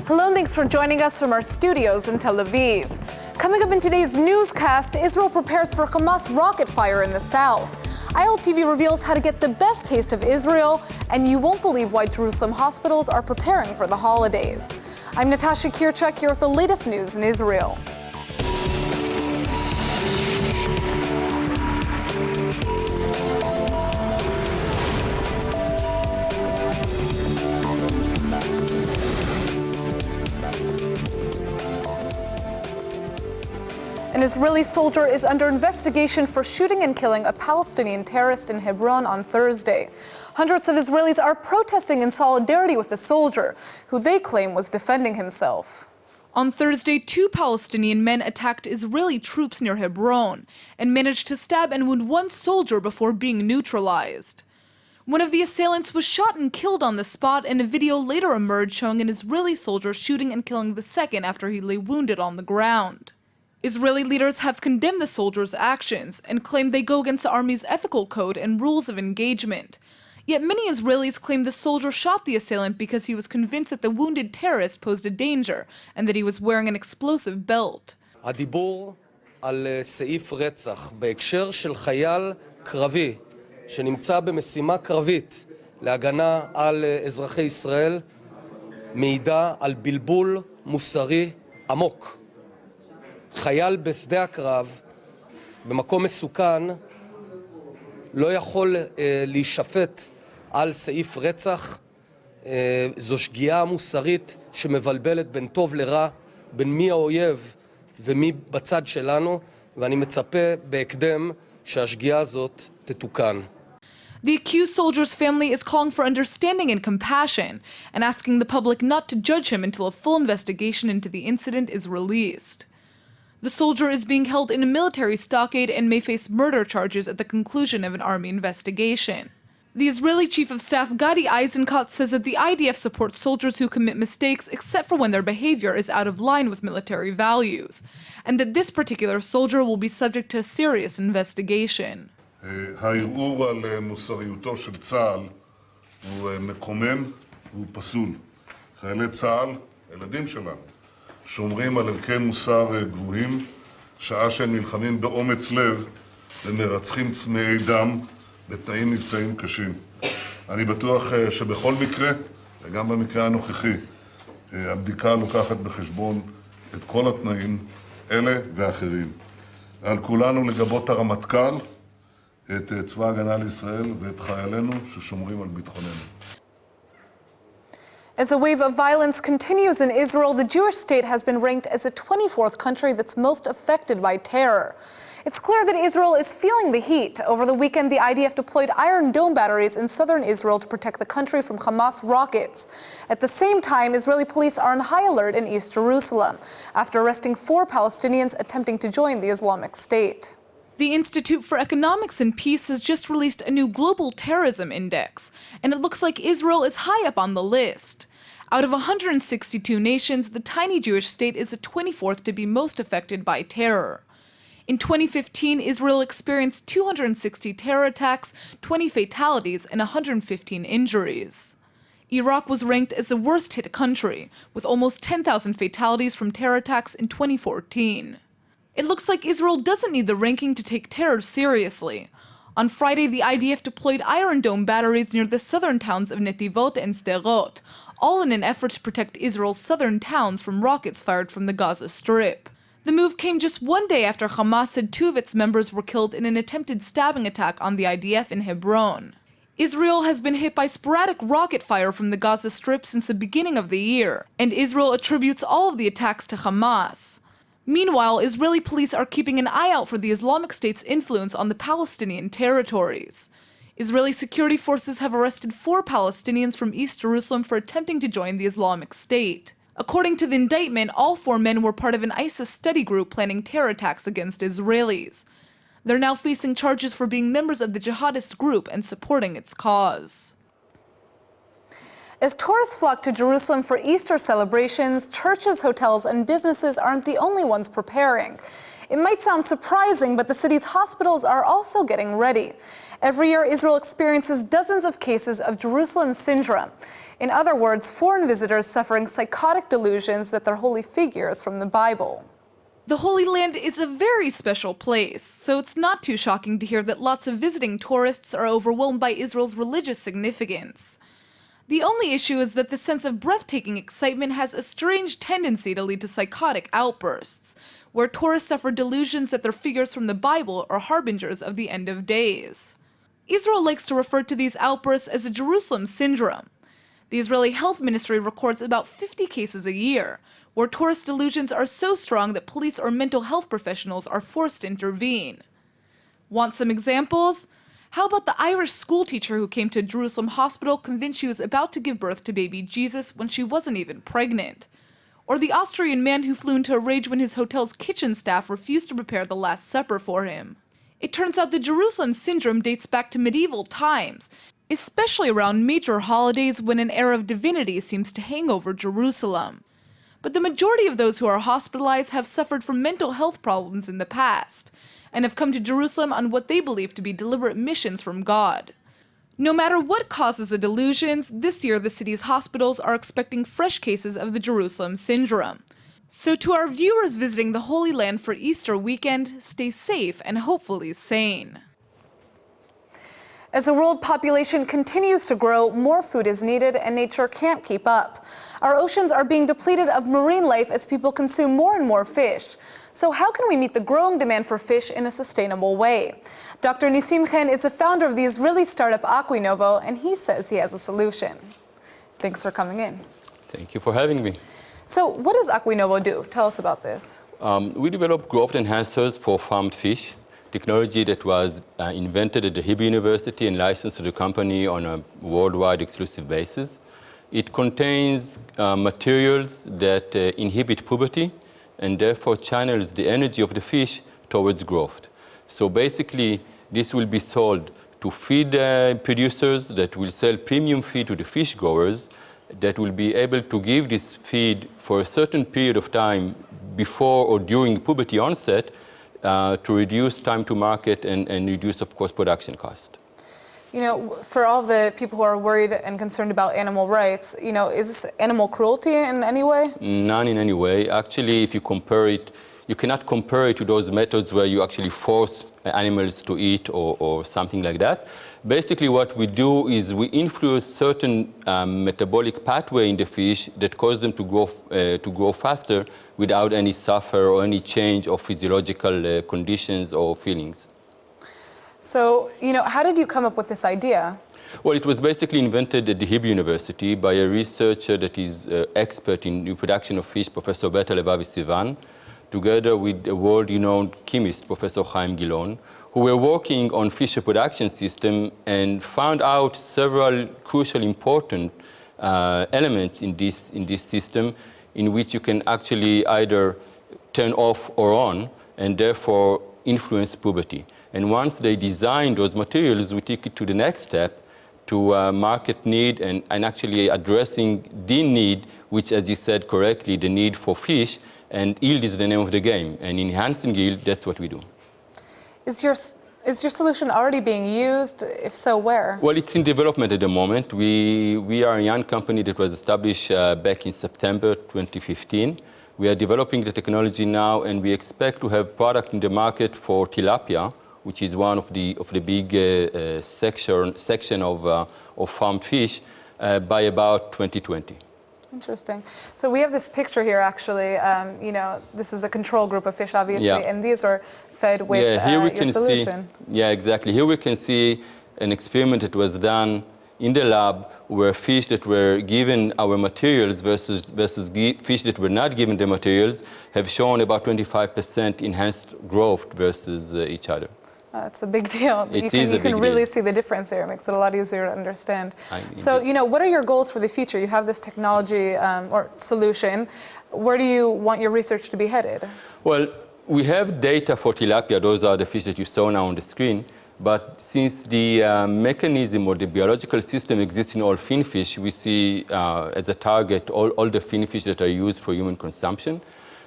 Hello and thanks for joining us from our studios in Tel Aviv. Coming up in today's newscast, Israel prepares for Hamas rocket fire in the south. ILTV reveals how to get the best taste of Israel, and you won't believe why Jerusalem hospitals are preparing for the holidays. I'm Natasha Kirchuk here with the latest news in Israel. An Israeli soldier is under investigation for shooting and killing a Palestinian terrorist in Hebron on Thursday. Hundreds of Israelis are protesting in solidarity with the soldier, who they claim was defending himself. On Thursday, 2 Palestinian men attacked Israeli troops near Hebron and managed to stab and wound 1 soldier before being neutralized. One of the assailants was shot and killed on the spot, and a video later emerged showing an Israeli soldier shooting and killing the second after he lay wounded on the ground. Israeli leaders have condemned the soldiers' actions and claim they go against the army's ethical code and rules of engagement. Yet many Israelis claim the soldier shot the assailant because he was convinced that the wounded terrorist posed a danger and that he was wearing an explosive belt. הדיבור על סעיף רצח בהקשר של חייל קרבי שנמצא במשימה קרבית להגנה על אזרחי ישראל מעידה על בלבול מוסרי עמוק. חייל בשדה הקרב, במקום מסוכן, לא יכול להישפט על סעיף רצח. זו שגיאה מוסרית שמבלבלת בין טוב לרע, בין מי האויב ומי בצד שלנו, ואני מצפה בהקדם שהשגיאה הזאת תתוקן. The accused soldier's family is calling for understanding and compassion and asking the public not to judge him until a full investigation into the incident is released. The soldier is being held in a military stockade and may face murder charges at the conclusion of an army investigation. The Israeli Chief of Staff Gadi Eisenkot says that the IDF supports soldiers who commit mistakes except for when their behavior is out of line with military values, and that this particular soldier will be subject to a serious investigation. הערעור על מוסריותו של צה"ל הוא מקומם והוא פסול. חיילי צה"ל, הילדים שלנו, שומרים על ערכי מוסר גבוהים, שעה שהם נלחמים באומץ לב ומרצחים צמאי דם בתנאים מבצעיים קשים. אני בטוח שבכל מקרה, וגם במקרה הנוכחי, הבדיקה לוקחת בחשבון את כל התנאים, אלה ואחרים. על כולנו לגבות הרמטכ"ל, את צבא הגנה לישראל ואת חיילינו ששומרים על ביטחוננו. As a wave of violence continues in Israel, the Jewish state has been ranked as the 24th country that's most affected by terror. It's clear that Israel is feeling the heat. Over the weekend, the IDF deployed Iron Dome batteries in southern Israel to protect the country from Hamas rockets. At the same time, Israeli police are on high alert in East Jerusalem after arresting 4 Palestinians attempting to join the Islamic State. The Institute for Economics and Peace has just released a new global terrorism index, and it looks like Israel is high up on the list. Out of 162 nations, the tiny Jewish state is the 24th to be most affected by terror. In 2015, Israel experienced 260 terror attacks, 20 fatalities, and 115 injuries. Iraq was ranked as the worst-hit country, with almost 10,000 fatalities from terror attacks in 2014. It looks like Israel doesn't need the ranking to take terror seriously. On Friday, the IDF deployed Iron Dome batteries near the southern towns of Netivot and Sderot, all in an effort to protect Israel's southern towns from rockets fired from the Gaza Strip. The move came just one day after Hamas said 2 of its members were killed in an attempted stabbing attack on the IDF in Hebron. Israel has been hit by sporadic rocket fire from the Gaza Strip since the beginning of the year, and Israel attributes all of the attacks to Hamas. Meanwhile, Israeli police are keeping an eye out for the Islamic State's influence on the Palestinian territories. Israeli security forces have arrested 4 Palestinians from East Jerusalem for attempting to join the Islamic State. According to the indictment, all 4 men were part of an ISIS study group planning terror attacks against Israelis. They're now facing charges for being members of the jihadist group and supporting its cause. As tourists flock to Jerusalem for Easter celebrations, churches, hotels, and businesses aren't the only ones preparing. It might sound surprising, but the city's hospitals are also getting ready. Every year, Israel experiences dozens of cases of Jerusalem syndrome. In other words, foreign visitors suffering psychotic delusions that they're holy figures from the Bible. The Holy Land is a very special place, so it's not too shocking to hear that lots of visiting tourists are overwhelmed by Israel's religious significance. The only issue is that the sense of breathtaking excitement has a strange tendency to lead to psychotic outbursts, where tourists suffer delusions that they're figures from the Bible or harbingers of the end of days. Israel likes to refer to these outbursts as a Jerusalem syndrome. The Israeli Health Ministry records about 50 cases a year, where tourist delusions are so strong that police or mental health professionals are forced to intervene. Want some examples? How about the Irish schoolteacher who came to a Jerusalem hospital convinced she was about to give birth to baby Jesus when she wasn't even pregnant? Or the Austrian man who flew into a rage when his hotel's kitchen staff refused to prepare the Last Supper for him? It turns out the Jerusalem syndrome dates back to medieval times, especially around major holidays when an air of divinity seems to hang over Jerusalem. But the majority of those who are hospitalized have suffered from mental health problems in the past, and have come to Jerusalem on what they believe to be deliberate missions from God. No matter what causes the delusions, this year the city's hospitals are expecting fresh cases of the Jerusalem syndrome. So to our viewers visiting the Holy Land for Easter weekend, stay safe and hopefully sane. As the world population continues to grow, more food is needed and nature can't keep up. Our oceans are being depleted of marine life as people consume more and more fish. So how can we meet the growing demand for fish in a sustainable way? Dr. Nissim Chen is the founder of the Israeli startup Aquanovo, and he says he has a solution. Thanks for coming in. Thank you for having me. So what does Aquanovo do? Tell us about this. We develop growth enhancers for farmed fish, technology that was invented at the Hebrew University and licensed to the company on a worldwide exclusive basis. It contains materials that inhibit puberty and therefore channels the energy of the fish towards growth. So basically, this will be sold to feed producers that will sell premium feed to the fish growers that will be able to give this feed for a certain period of time before or during puberty onset to reduce time to market and reduce, of course, production cost. You know, for all the people who are worried and concerned about animal rights, you know, is this animal cruelty in any way? None in any way. Actually, if you compare it, you cannot compare it to those methods where you actually force animals to eat or something like that. Basically, what we do is we influence certain metabolic pathway in the fish that cause them to grow faster without any suffer or any change of physiological conditions or feelings. So, you know, how did you come up with this idea? Well, it was basically invented at the Hebrew University by a researcher that is expert in reproduction of fish, Professor Beta Levavi Sivan, together with a world-renowned chemist, Professor Chaim Gilon, who were working on fish reproduction system and found out several crucial important elements in this system in which you can actually either turn off or on and therefore influence puberty. And once they designed those materials, we take it to the next step to market need and actually addressing the need, which, as you said correctly, the need for fish, and yield is the name of the game. And enhancing yield, that's what we do. Is your solution already being used? If so, where? Well, it's in development at the moment. We are a young company that was established back in September 2015. We are developing the technology now, and we expect to have product in the market for tilapia, which is one of the big section of farmed fish, by about 2020. Interesting. So we have this picture here, actually. You know, this is a control group of fish, obviously, and these are fed with your solution. Yeah, exactly. Here we can see an experiment that was done in the lab where fish that were given our materials versus fish that were not given the materials have shown about 25% enhanced growth versus each other. It's a big deal. You can really see the difference here. It makes it a lot easier to understand. So, you know, what are your goals for the future? You have this technology or solution. Where do you want your research to be headed? Well, we have data for tilapia. Those are the fish that you saw now on the screen. But since the mechanism or the biological system exists in all finfish, we see as a target all the finfish that are used for human consumption.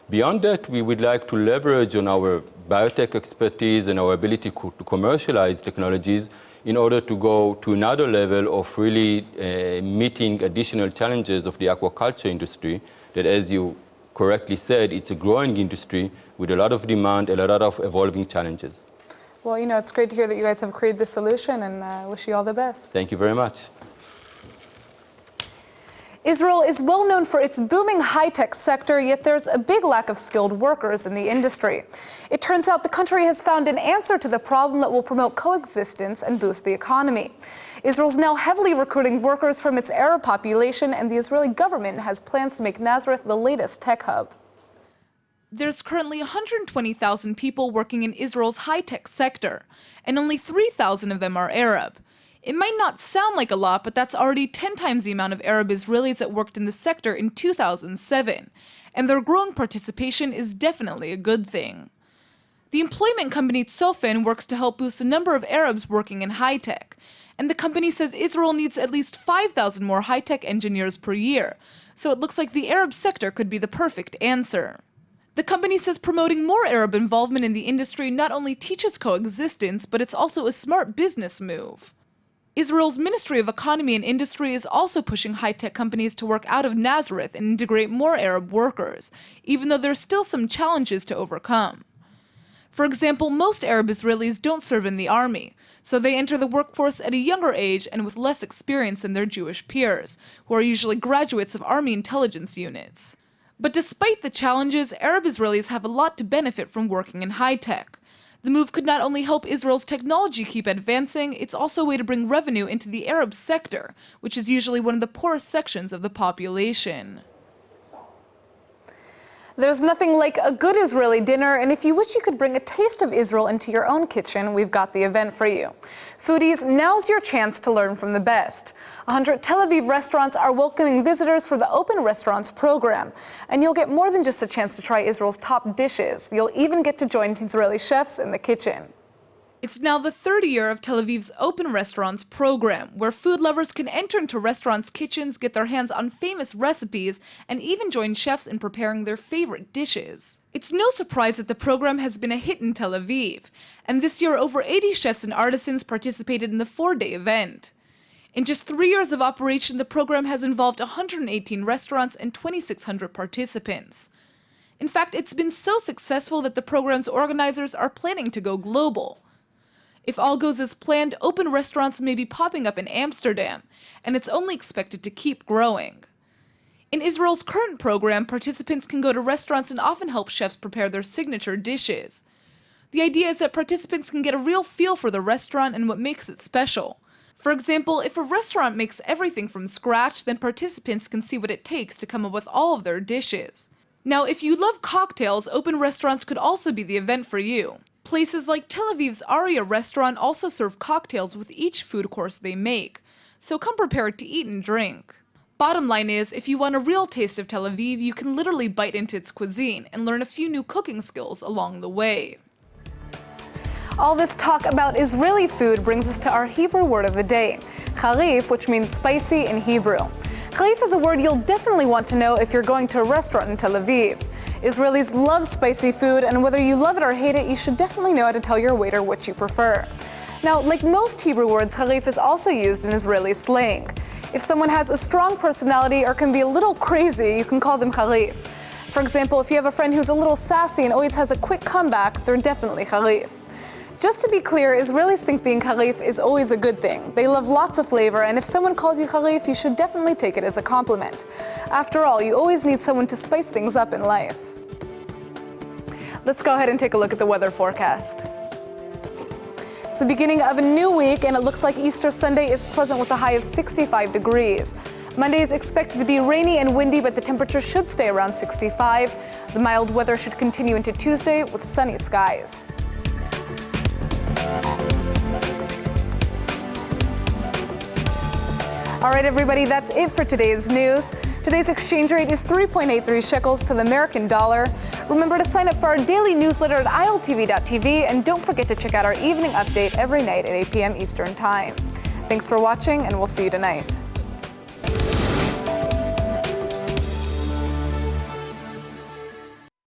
Beyond that, we would like to leverage on our biotech expertise and our ability to commercialize technologies in order to go to another level of really meeting additional challenges of the aquaculture industry that, as you correctly said, it's a growing industry with a lot of demand and a lot of evolving challenges. Well, it's great to hear that you guys have created this solution, and I wish you all the best. Thank you very much. Israel is well known for its booming high-tech sector, yet there's a big lack of skilled workers in the industry. It turns out the country has found an answer to the problem that will promote coexistence and boost the economy. Israel's now heavily recruiting workers from its Arab population, and the Israeli government has plans to make Nazareth the latest tech hub. There's currently 120,000 people working in Israel's high-tech sector, and only 3,000 of them are Arab. It might not sound like a lot, but that's already 10 times the amount of Arab Israelis that worked in the sector in 2007, and their growing participation is definitely a good thing. The employment company Tzofen works to help boost the number of Arabs working in high-tech, and the company says Israel needs at least 5,000 more high-tech engineers per year, so it looks like the Arab sector could be the perfect answer. The company says promoting more Arab involvement in the industry not only teaches coexistence, but it's also a smart business move. Israel's Ministry of Economy and Industry is also pushing high-tech companies to work out of Nazareth and integrate more Arab workers, even though there's still some challenges to overcome. For example, most Arab Israelis don't serve in the army, so they enter the workforce at a younger age and with less experience than their Jewish peers, who are usually graduates of army intelligence units. But despite the challenges, Arab Israelis have a lot to benefit from working in high-tech. The move could not only help Israel's technology keep advancing, it's also a way to bring revenue into the Arab sector, which is usually one of the poorest sections of the population. There's nothing like a good Israeli dinner, and if you wish you could bring a taste of Israel into your own kitchen, we've got the event for you. Foodies, now's your chance to learn from the best. 100 Tel Aviv restaurants are welcoming visitors for the Open Restaurants program, and you'll get more than just a chance to try Israel's top dishes. You'll even get to join Israeli chefs in the kitchen. It's now the third year of Tel Aviv's Open Restaurants program, where food lovers can enter into restaurants' kitchens, get their hands on famous recipes, and even join chefs in preparing their favorite dishes. It's no surprise that the program has been a hit in Tel Aviv, and this year over 80 chefs and artisans participated in the 4-day event. In just 3 years of operation, the program has involved 118 restaurants and 2,600 participants. In fact, it's been so successful that the program's organizers are planning to go global. If all goes as planned, Open Restaurants may be popping up in Amsterdam, and it's only expected to keep growing. In Israel's current program, participants can go to restaurants and often help chefs prepare their signature dishes. The idea is that participants can get a real feel for the restaurant and what makes it special. For example, if a restaurant makes everything from scratch, then participants can see what it takes to come up with all of their dishes. Now, if you love cocktails, Open Restaurants could also be the event for you. Places like Tel Aviv's Aria restaurant also serve cocktails with each food course they make, so come prepared to eat and drink. Bottom line is, if you want a real taste of Tel Aviv, you can literally bite into its cuisine and learn a few new cooking skills along the way. All this talk about Israeli food brings us to our Hebrew word of the day, charif, which means spicy in Hebrew. Charif is a word you'll definitely want to know if you're going to a restaurant in Tel Aviv. Israelis love spicy food, and whether you love it or hate it, you should definitely know how to tell your waiter which you prefer. Now, like most Hebrew words, charif is also used in Israeli slang. If someone has a strong personality or can be a little crazy, you can call them charif. For example, if you have a friend who's a little sassy and always has a quick comeback, they're definitely charif. Just to be clear, Israelis think being charif is always a good thing. They love lots of flavor, and if someone calls you charif, you should definitely take it as a compliment. After all, you always need someone to spice things up in life. Let's go ahead and take a look at the weather forecast. It's the beginning of a new week, and it looks like Easter Sunday is pleasant with a high of 65 degrees. Monday is expected to be rainy and windy, but the temperature should stay around 65. The mild weather should continue into Tuesday with sunny skies. All right, everybody, that's it for today's news. Today's exchange rate is 3.83 shekels to the American dollar. Remember to sign up for our daily newsletter at ILTV.tv, and don't forget to check out our evening update every night at 8 p.m. Eastern Time. Thanks for watching, and we'll see you tonight.